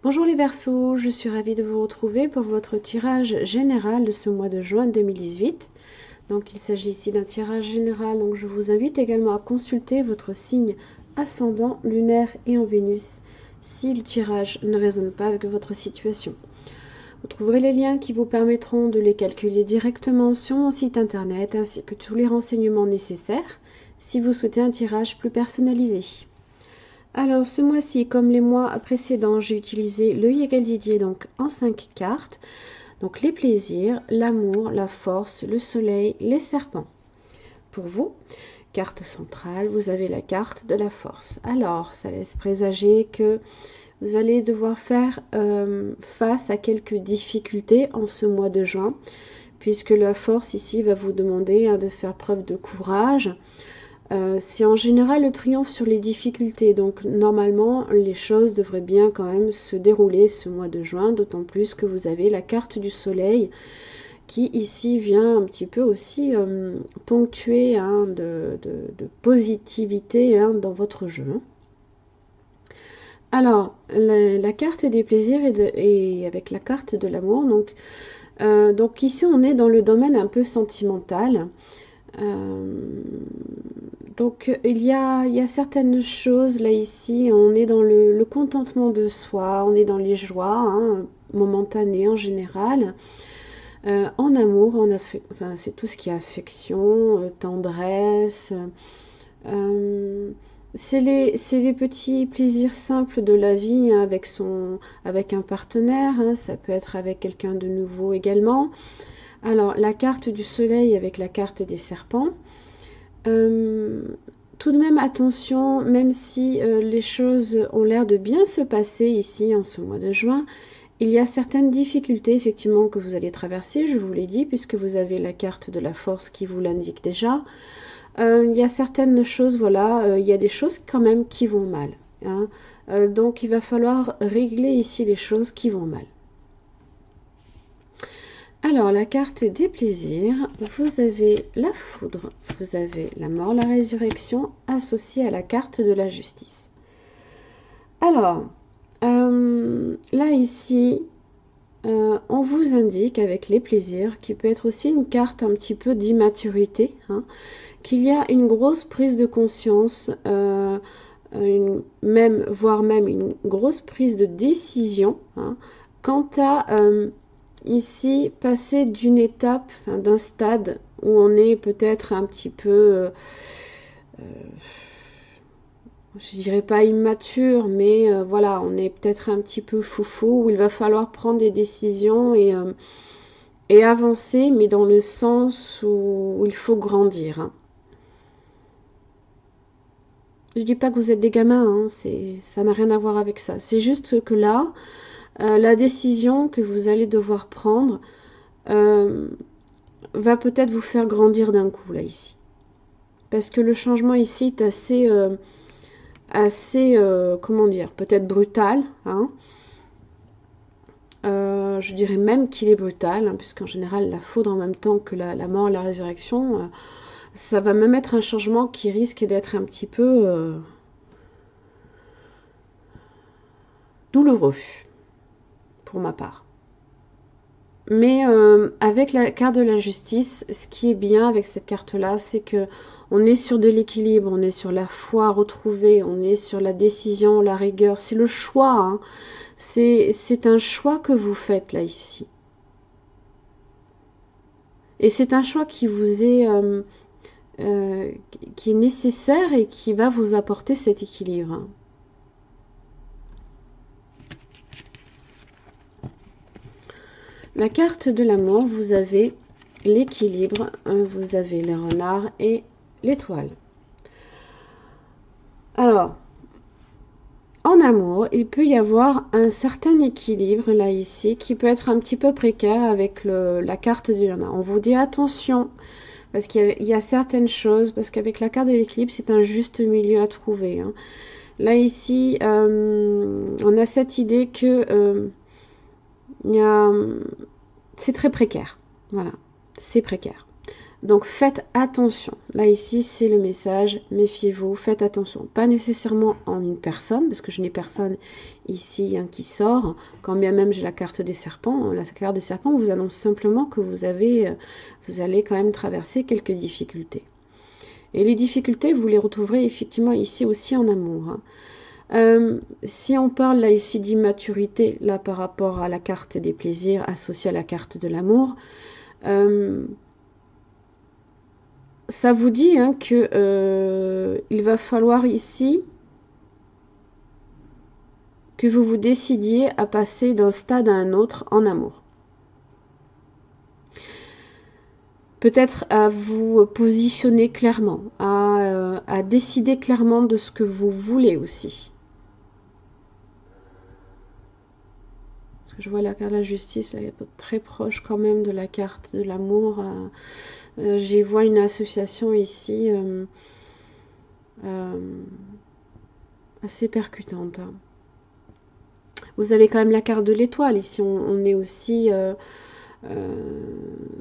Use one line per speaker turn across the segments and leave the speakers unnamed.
Bonjour les Verseaux, je suis ravie de vous retrouver pour votre tirage général de ce mois de juin 2018. Donc il s'agit ici d'un tirage général, donc je vous invite également à consulter votre signe ascendant, lunaire et en Vénus si le tirage ne résonne pas avec votre situation. Vous trouverez les liens qui vous permettront de les calculer directement sur mon site internet ainsi que tous les renseignements nécessaires si vous souhaitez un tirage plus personnalisé. Alors ce mois-ci, comme les mois précédents, j'ai utilisé le Yegel Didier donc en 5 cartes. Donc les plaisirs, l'amour, la force, le soleil, les serpents. Pour vous, carte centrale, vous avez la carte de la force. Alors ça laisse présager que vous allez devoir faire face à quelques difficultés en ce mois de juin, puisque la force ici va vous demander de faire preuve de courage. C'est en général le triomphe sur les difficultés, donc normalement les choses devraient bien quand même se dérouler ce mois de juin, d'autant plus que vous avez la carte du soleil qui ici vient un petit peu aussi ponctuer de positivité dans votre jeu. Alors, la carte des plaisirs et avec la carte de l'amour, donc ici on est dans le domaine un peu sentimental. Donc il y a certaines choses là ici, on est dans le contentement de soi, on est dans les joies momentanées en général. En amour, enfin, c'est tout ce qui est affection, tendresse. C'est les petits plaisirs simples de la vie avec un partenaire, ça peut être avec quelqu'un de nouveau également. Alors, la carte du soleil avec la carte des serpents. Tout de même, attention, même si les choses ont l'air de bien se passer ici en ce mois de juin, il y a certaines difficultés effectivement que vous allez traverser, je vous l'ai dit, puisque vous avez la carte de la force qui vous l'indique déjà. Il y a certaines choses, voilà, il y a des choses quand même qui vont mal. Donc il va falloir régler ici les choses qui vont mal. Alors, la carte des plaisirs, vous avez la foudre, vous avez la mort, la résurrection, associée à la carte de la justice. Alors, là ici, on vous indique avec les plaisirs, qui peut être aussi une carte un petit peu d'immaturité, qu'il y a une grosse prise de conscience, voire même une grosse prise de décision, quant à ici passer d'une étape, d'un stade où on est peut-être un petit peu, je dirais pas immature, mais voilà, on est peut-être un petit peu foufou, où il va falloir prendre des décisions et avancer, mais dans le sens où il faut grandir. Je dis pas que vous êtes des gamins, ça n'a rien à voir avec ça. C'est juste que là, la décision que vous allez devoir prendre va peut-être vous faire grandir d'un coup, là, ici. Parce que le changement ici est assez comment dire, peut-être brutal. Je dirais même qu'il est brutal, puisqu'en général, la foudre en même temps que la mort et la résurrection, ça va même être un changement qui risque d'être un petit peu douloureux, pour ma part. Mais avec la carte de la justice, ce qui est bien avec cette carte-là, c'est que on est sur de l'équilibre, on est sur la foi retrouvée, on est sur la décision, la rigueur. C'est le choix, c'est un choix que vous faites là ici. Et c'est un choix qui vous est qui est nécessaire et qui va vous apporter cet équilibre. La carte de l'amour, vous avez l'équilibre, vous avez les renards et l'étoile. Alors, en amour, il peut y avoir un certain équilibre là ici qui peut être un petit peu précaire avec la carte du renard. On vous dit attention parce qu'il y a certaines choses, parce qu'avec la carte de l'équilibre, c'est un juste milieu à trouver. Là ici, on a cette idée que c'est très précaire. Voilà, c'est précaire. Donc faites attention. Là ici c'est le message, méfiez-vous, faites attention. Pas nécessairement en une personne, parce que je n'ai personne ici qui sort, quand bien même j'ai la carte des serpents. La carte des serpents vous annonce simplement que vous allez quand même traverser quelques difficultés. Et les difficultés, vous les retrouverez effectivement ici aussi en amour. Si on parle là ici d'immaturité, là par rapport à la carte des plaisirs associée à la carte de l'amour, ça vous dit que il va falloir ici que vous vous décidiez à passer d'un stade à un autre en amour. Peut-être à vous positionner clairement, à décider clairement de ce que vous voulez aussi. Parce que je vois la carte de la justice, là, il est très proche quand même de la carte de l'amour. J'y vois une association ici assez percutante. Vous avez quand même la carte de l'étoile. Ici, on est aussi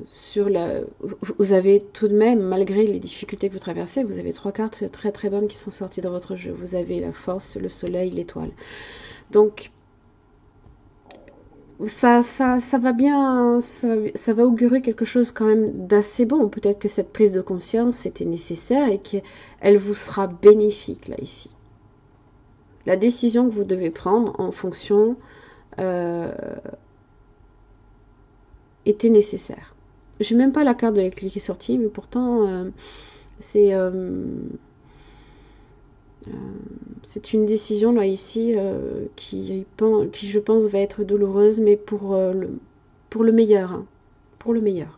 sur la... Vous avez tout de même, malgré les difficultés que vous traversez, vous avez 3 cartes très très bonnes qui sont sorties dans votre jeu. Vous avez la force, le soleil, l'étoile. Donc, ça va bien, ça va augurer quelque chose quand même d'assez bon. Peut-être que cette prise de conscience était nécessaire et qu'elle vous sera bénéfique là ici. La décision que vous devez prendre en fonction était nécessaire. Je n'ai même pas la carte de la clé qui est sortie, mais pourtant c'est une décision là ici qui je pense va être douloureuse, mais pour le meilleur. Pour le meilleur.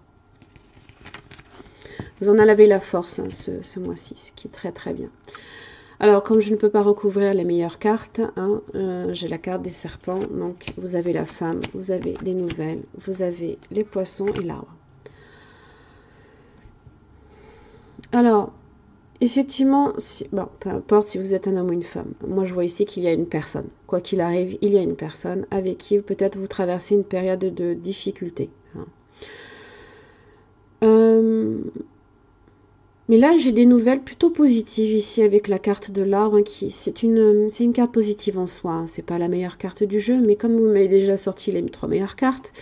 Vous en avez la force ce mois-ci, ce qui est très très bien. Alors, comme je ne peux pas recouvrir les meilleures cartes, j'ai la carte des serpents, donc vous avez la femme, vous avez les nouvelles, vous avez les poissons et l'arbre. Alors, effectivement, peu importe si vous êtes un homme ou une femme, moi je vois ici qu'il y a une personne. Quoi qu'il arrive, il y a une personne avec qui peut-être vous traversez une période de difficulté. Mais là, j'ai des nouvelles plutôt positives ici avec la carte de l'arbre. C'est une carte positive en soi. C'est pas la meilleure carte du jeu, mais comme vous m'avez déjà sorti les 3 meilleures cartes,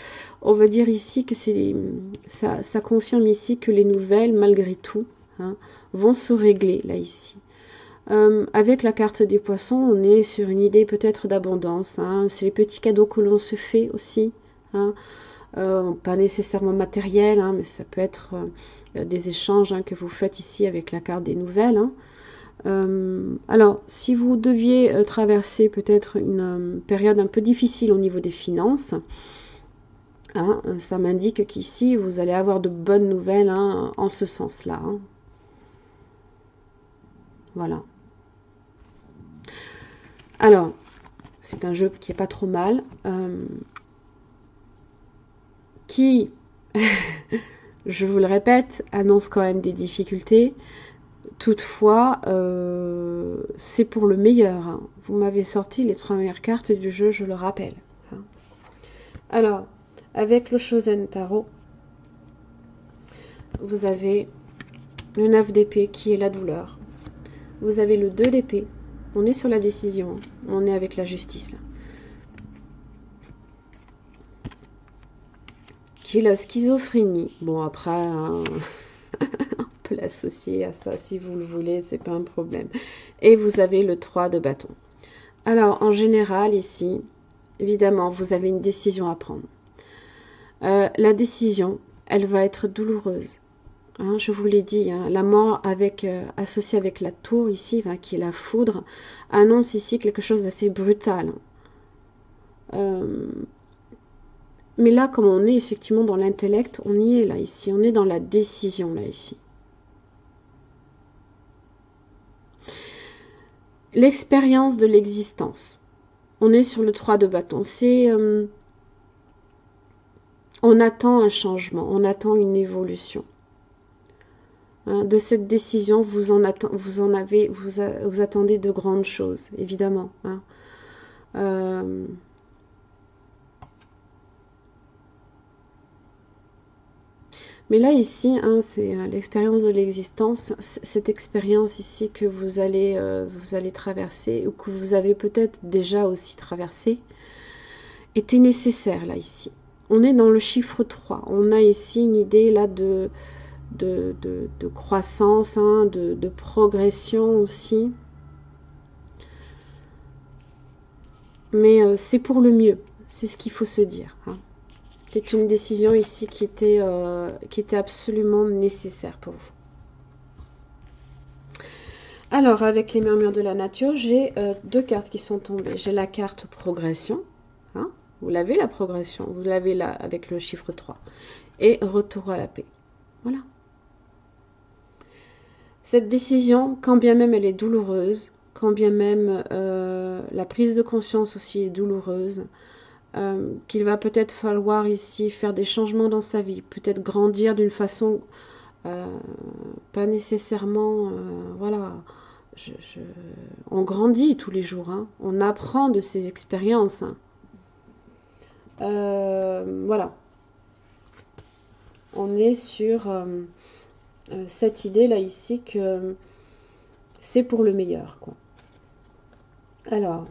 on va dire ici que ça confirme ici que les nouvelles, malgré tout, vont se régler là ici. Avec la carte des poissons, on est sur une idée peut-être d'abondance. C'est les petits cadeaux que l'on se fait aussi. Pas nécessairement matériel, mais ça peut être des échanges que vous faites ici avec la carte des nouvelles. Alors, si vous deviez traverser peut-être une période un peu difficile au niveau des finances, ça m'indique qu'ici, vous allez avoir de bonnes nouvelles en ce sens-là. Voilà. Alors, c'est un jeu qui est pas trop mal. Qui, je vous le répète, annonce quand même des difficultés. Toutefois, c'est pour le meilleur. Vous m'avez sorti les 3 meilleures cartes du jeu, je le rappelle. Alors, avec le Shosen Tarot, vous avez le 9 d'épée qui est la douleur. Vous avez le 2 d'épée. On est sur la décision. On est avec la justice. Là. Qui est la schizophrénie. Bon, après, on peut l'associer à ça si vous le voulez, c'est pas un problème. Et vous avez le 3 de bâton. Alors, en général, ici, évidemment, vous avez une décision à prendre. La décision, elle va être douloureuse. Je vous l'ai dit, la mort associée avec la tour ici, qui est la foudre, annonce ici quelque chose d'assez brutal. Mais là, comme on est effectivement dans l'intellect, on y est là ici, on est dans la décision là ici. L'expérience de l'existence. On est sur le 3 de bâton. On attend un changement, on attend une évolution. De cette décision, vous attendez de grandes choses, évidemment. Mais là, ici, hein, c'est l'expérience de l'existence. Cette expérience ici que vous allez traverser, ou que vous avez peut-être déjà aussi traversé, était nécessaire, là, ici. On est dans le chiffre 3. On a ici une idée, là, de croissance, hein, de progression aussi. Mais c'est pour le mieux. C'est ce qu'il faut se dire, hein. C'est une décision ici qui était absolument nécessaire pour vous. Alors, avec les murmures de la nature, j'ai deux cartes qui sont tombées. J'ai la carte progression. Hein, vous l'avez, la progression. Vous l'avez là avec le chiffre 3. Et retour à la paix. Voilà. Cette décision, quand bien même elle est douloureuse, quand bien même la prise de conscience aussi est douloureuse, qu'il va peut-être falloir ici faire des changements dans sa vie, peut-être grandir d'une façon pas nécessairement, voilà, on grandit tous les jours, hein, on apprend de ses expériences, hein. Voilà, on est sur cette idée là ici que c'est pour le meilleur, quoi. Alors,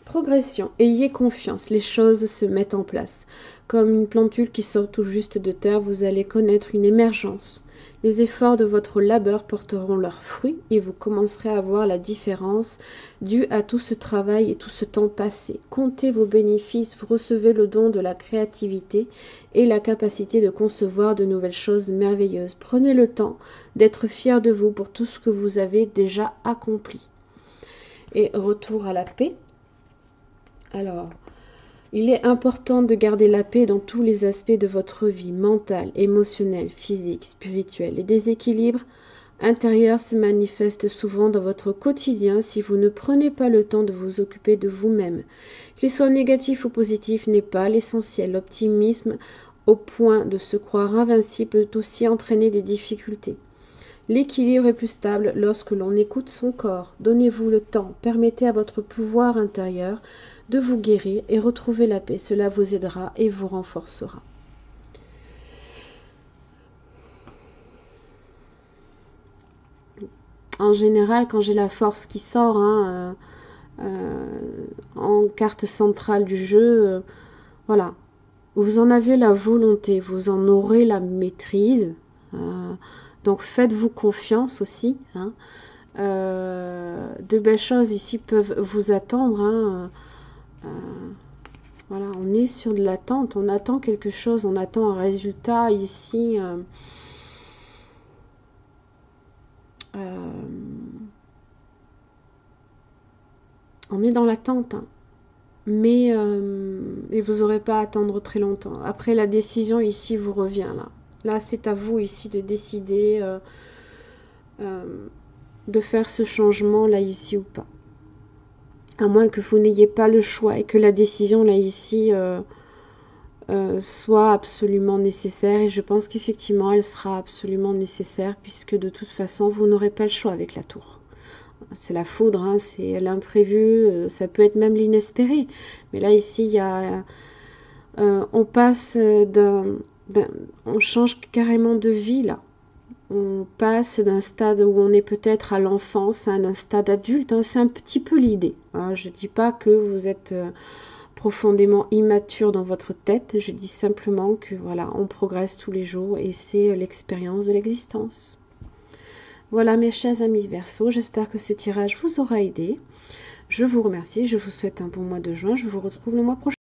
progression, ayez confiance, les choses se mettent en place. Comme une plantule qui sort tout juste de terre, vous allez connaître une émergence. Les efforts de votre labeur porteront leurs fruits et vous commencerez à voir la différence due à tout ce travail et tout ce temps passé. Comptez vos bénéfices, vous recevez le don de la créativité et la capacité de concevoir de nouvelles choses merveilleuses. Prenez le temps d'être fier de vous pour tout ce que vous avez déjà accompli. Et retour à la paix. Alors, il est important de garder la paix dans tous les aspects de votre vie, mentale, émotionnelle, physique, spirituelle. Les déséquilibres intérieurs se manifestent souvent dans votre quotidien si vous ne prenez pas le temps de vous occuper de vous-même. Qu'il soit négatif ou positif n'est pas l'essentiel. L'optimisme au point de se croire invincible peut aussi entraîner des difficultés. L'équilibre est plus stable lorsque l'on écoute son corps. Donnez-vous le temps, permettez à votre pouvoir intérieur de vous guérir et retrouver la paix. Cela vous aidera et vous renforcera. En général, quand j'ai la force qui sort, hein, en carte centrale du jeu, voilà, vous en avez la volonté, vous en aurez la maîtrise. Donc faites-vous confiance aussi, hein. De belles choses ici peuvent vous attendre, hein. Voilà, on est sur de l'attente, on attend quelque chose, on attend un résultat ici. On est dans l'attente, hein. Mais et vous n'aurez pas à attendre très longtemps. Après, la décision ici vous revient là. Là, c'est à vous ici de décider de faire ce changement là ici ou pas. À moins que vous n'ayez pas le choix et que la décision là ici soit absolument nécessaire. Et je pense qu'effectivement, elle sera absolument nécessaire puisque de toute façon, vous n'aurez pas le choix avec la tour. C'est la foudre, hein, c'est l'imprévu, ça peut être même l'inespéré. Mais là, ici, il y a, on passe on change carrément de vie, là. On passe d'un stade où on est peut-être à l'enfance à un stade adulte, hein, c'est un petit peu l'idée. Hein. Je ne dis pas que vous êtes profondément immature dans votre tête, je dis simplement que voilà, on progresse tous les jours et c'est l'expérience de l'existence. Voilà mes chers amis Verseau, j'espère que ce tirage vous aura aidé. Je vous remercie, je vous souhaite un bon mois de juin, je vous retrouve le mois prochain.